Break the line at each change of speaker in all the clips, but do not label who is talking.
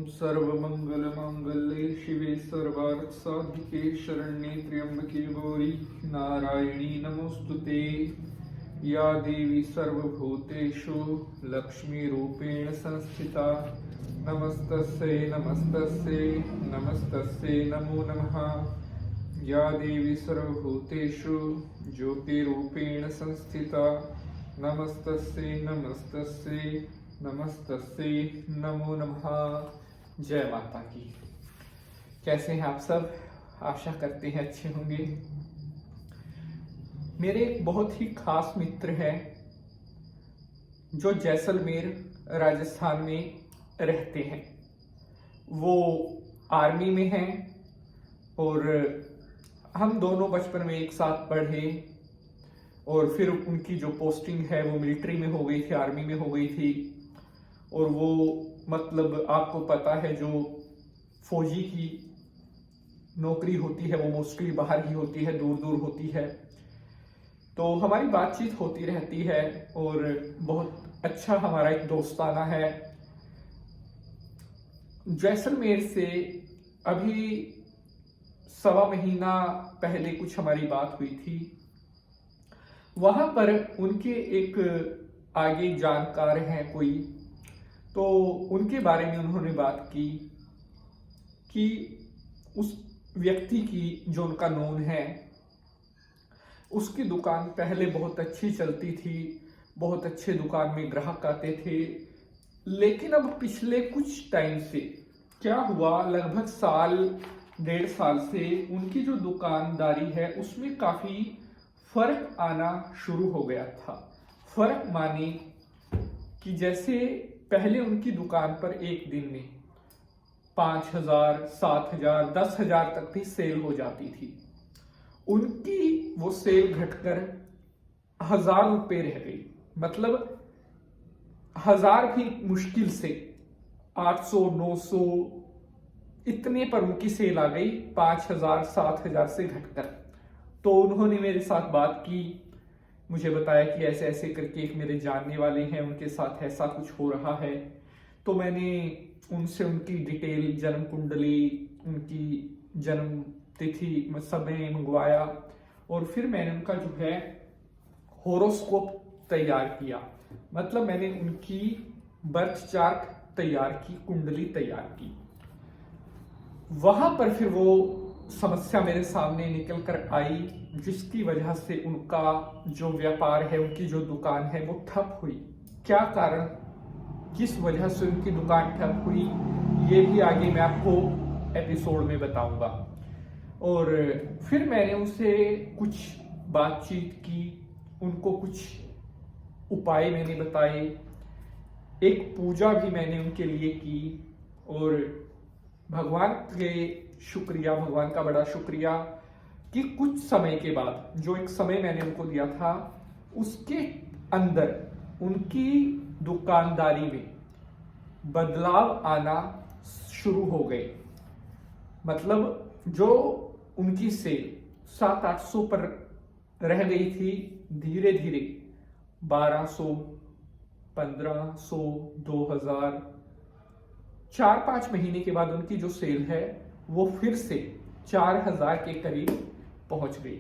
सर्वमंगलमांगल्ये शिवे सर्वार्थसाधिके शरण्ये त्र्यंबके गौरी नारायणी नमोस्तुते। या देवी सर्वभूतेषु लक्ष्मीरूपेण संस्थिता नमस्तस्यै नमस्तस्यै नमस्तस्यै नमो नमः। या देवी सर्वभूतेषु ज्योतिरूपेण संस्थिता नमस्तस्यै नमस्तस्यै नमस्तस्यै नमो नमः। जय माता की। कैसे हैं आप सब? आशा करते हैं अच्छे होंगे। मेरे एक बहुत ही खास मित्र हैं जो जैसलमेर राजस्थान में रहते हैं। वो आर्मी में हैं और हम दोनों बचपन में एक साथ पढ़े और फिर उनकी जो पोस्टिंग है वो मिलिट्री में हो गई थी, आर्मी में हो गई थी। और वो मतलब आपको पता है जो फौजी की नौकरी होती है वो मोस्टली बाहर ही होती है, दूर दूर होती है। तो हमारी बातचीत होती रहती है और बहुत अच्छा हमारा एक दोस्ताना है। जैसलमेर से अभी 1.25 महीना पहले कुछ हमारी बात हुई थी। वहां पर उनके एक आगे जानकार हैं कोई, तो उनके बारे में उन्होंने बात की कि उस व्यक्ति की जो उनका नोन है उसकी दुकान पहले बहुत अच्छी चलती थी, बहुत अच्छे दुकान में ग्राहक आते थे। लेकिन अब पिछले कुछ टाइम से क्या हुआ, लगभग 1.5 साल से उनकी जो दुकानदारी है उसमें काफी फर्क आना शुरू हो गया था। फर्क माने कि जैसे पहले उनकी दुकान पर एक दिन में 5,000, 7,000, 10,000 तक भी सेल हो जाती थी। उनकी वो सेल घटकर 1,000 रुपए रह गई। मतलब 1,000 भी मुश्किल से 800, 900 इतने पर उनकी सेल आ गई, 5,000, 7,000 से घटकर। तो उन्होंने मेरे साथ बात की, मुझे बताया कि ऐसे ऐसे करके एक मेरे जानने वाले हैं, उनके साथ ऐसा कुछ हो रहा है। तो मैंने उनसे उनकी डिटेल, जन्म कुंडली, उनकी जन्म तिथि, समय मंगवाया और फिर मैंने उनका जो है होरोस्कोप तैयार किया। मतलब मैंने उनकी बर्थ चार्ट तैयार की, कुंडली तैयार की। वहां पर फिर वो समस्या मेरे सामने निकल कर आई जिसकी वजह से उनका जो व्यापार है, उनकी जो दुकान है वो ठप हुई। क्या कारण, किस वजह से उनकी दुकान ठप हुई, ये भी आगे मैं आपको एपिसोड में बताऊंगा। और फिर मैंने उनसे कुछ बातचीत की, उनको कुछ उपाय मैंने बताए, एक पूजा भी मैंने उनके लिए की। और भगवान का बड़ा शुक्रिया कि कुछ समय के बाद, जो एक समय मैंने उनको दिया था, उसके अंदर उनकी दुकानदारी में बदलाव आना शुरू हो गए। मतलब जो उनकी सेल 700-800 पर रह गई थी, धीरे धीरे 1,200, 1,500, 2,000, 4-5 महीने के बाद उनकी जो सेल है वो फिर से 4,000 के करीब पहुंच गई।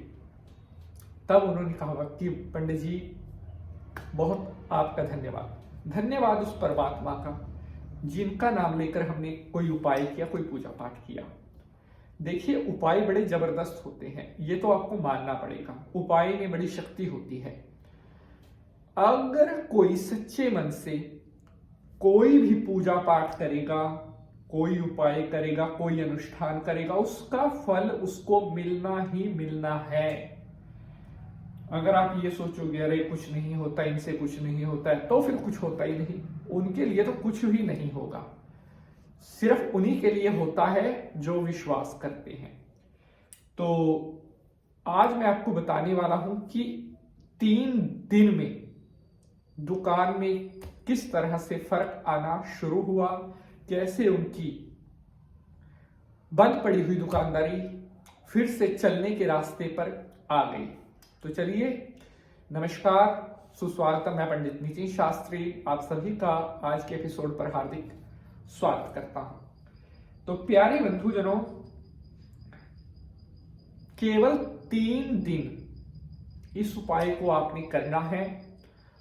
तब उन्होंने कहा कि पंडित जी बहुत आपका धन्यवाद। धन्यवाद उस परमात्मा का जिनका नाम लेकर हमने कोई उपाय किया, कोई पूजा पाठ किया। देखिए, उपाय बड़े जबरदस्त होते हैं, ये तो आपको मानना पड़ेगा। उपाय में बड़ी शक्ति होती है। अगर कोई सच्चे मन से कोई भी पूजा पाठ करेगा, कोई उपाय करेगा, कोई अनुष्ठान करेगा, उसका फल उसको मिलना ही मिलना है। अगर आप ये सोचोगे अरे कुछ नहीं होता, इनसे कुछ नहीं होता है, तो फिर कुछ होता ही नहीं। उनके लिए तो कुछ भी नहीं होगा, सिर्फ उन्हीं के लिए होता है जो विश्वास करते हैं। तो आज मैं आपको बताने वाला हूं कि 3 दिन में दुकान में किस तरह से फर्क आना शुरू हुआ, कैसे उनकी बंद पड़ी हुई दुकानदारी फिर से चलने के रास्ते पर आ गई। तो चलिए, नमस्कार, सुस्वागतम। मैं पंडित नितिन शास्त्री आप सभी का आज के एपिसोड पर हार्दिक स्वागत करता हूं। तो प्यारे बंधुजनों, केवल 3 दिन इस उपाय को आपने करना है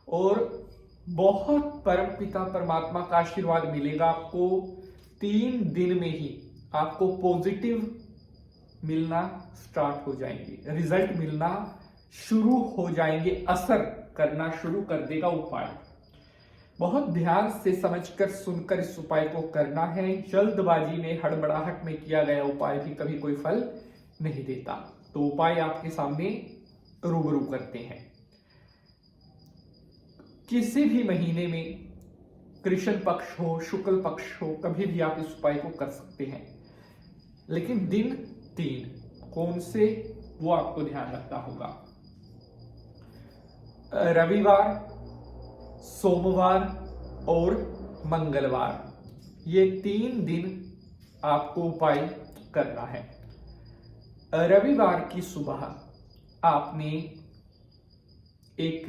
और बहुत परमपिता परमात्मा का आशीर्वाद मिलेगा आपको। 3 दिन में ही आपको पॉजिटिव मिलना स्टार्ट हो जाएंगे, रिजल्ट मिलना शुरू हो जाएंगे, असर करना शुरू कर देगा उपाय। बहुत ध्यान से समझकर सुनकर इस उपाय को करना है। जल्दबाजी में, हड़बड़ाहट में किया गया उपाय भी कभी कोई फल नहीं देता। तो उपाय आपके सामने रूबरू करते हैं। किसी भी महीने में, कृष्ण पक्ष हो, शुक्ल पक्ष हो, कभी भी आप इस उपाय को कर सकते हैं। लेकिन दिन 3 कौन से, वो आपको ध्यान रखना होगा। रविवार, सोमवार और मंगलवार, ये 3 दिन आपको उपाय करना है। रविवार की सुबह आपने एक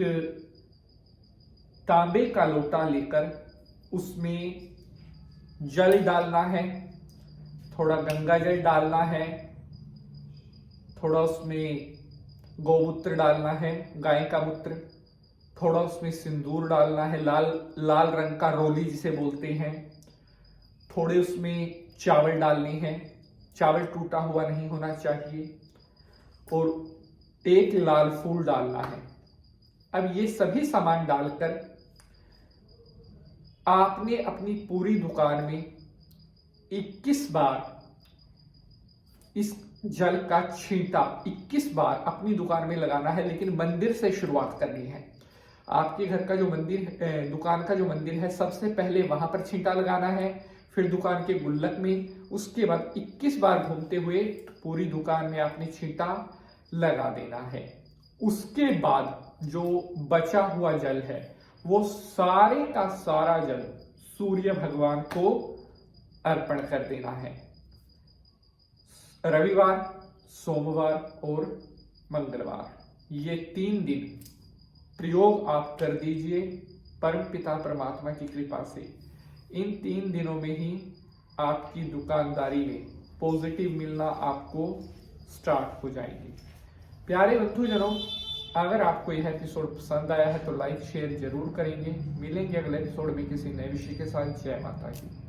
तांबे का लोटा लेकर उसमें जल डालना है, थोड़ा गंगा जल डालना है, थोड़ा उसमें गौमूत्र डालना है, गाय का मूत्र, थोड़ा उसमें सिंदूर डालना है, लाल रंग का रोली जिसे बोलते हैं, थोड़े उसमें चावल डालने हैं, चावल टूटा हुआ नहीं होना चाहिए, और एक लाल फूल डालना है। अब ये सभी सामान डालकर आपने अपनी पूरी दुकान में 21 बार इस जल का छींटा 21 बार अपनी दुकान में लगाना है। लेकिन मंदिर से शुरुआत करनी है। आपके घर का जो मंदिर, दुकान का जो मंदिर है, सबसे पहले वहां पर छींटा लगाना है, फिर दुकान के गुल्लक में, उसके बाद 21 बार घूमते हुए पूरी दुकान में आपने छींटा लगा देना है। उसके बाद जो बचा हुआ जल है, वो सारे का सारा जल सूर्य भगवान को अर्पण कर देना है। रविवार, सोमवार और मंगलवार, ये 3 दिन प्रयोग आप कर दीजिए परमपिता परमात्मा की कृपा से। इन 3 दिनों में ही आपकी दुकानदारी में पॉजिटिव मिलना आपको स्टार्ट हो जाएगी। प्यारे बंधुजनों, अगर आपको यह एपिसोड पसंद आया है तो लाइक शेयर जरूर करेंगे। मिलेंगे अगले एपिसोड में किसी नए विषय के साथ। जय माता की।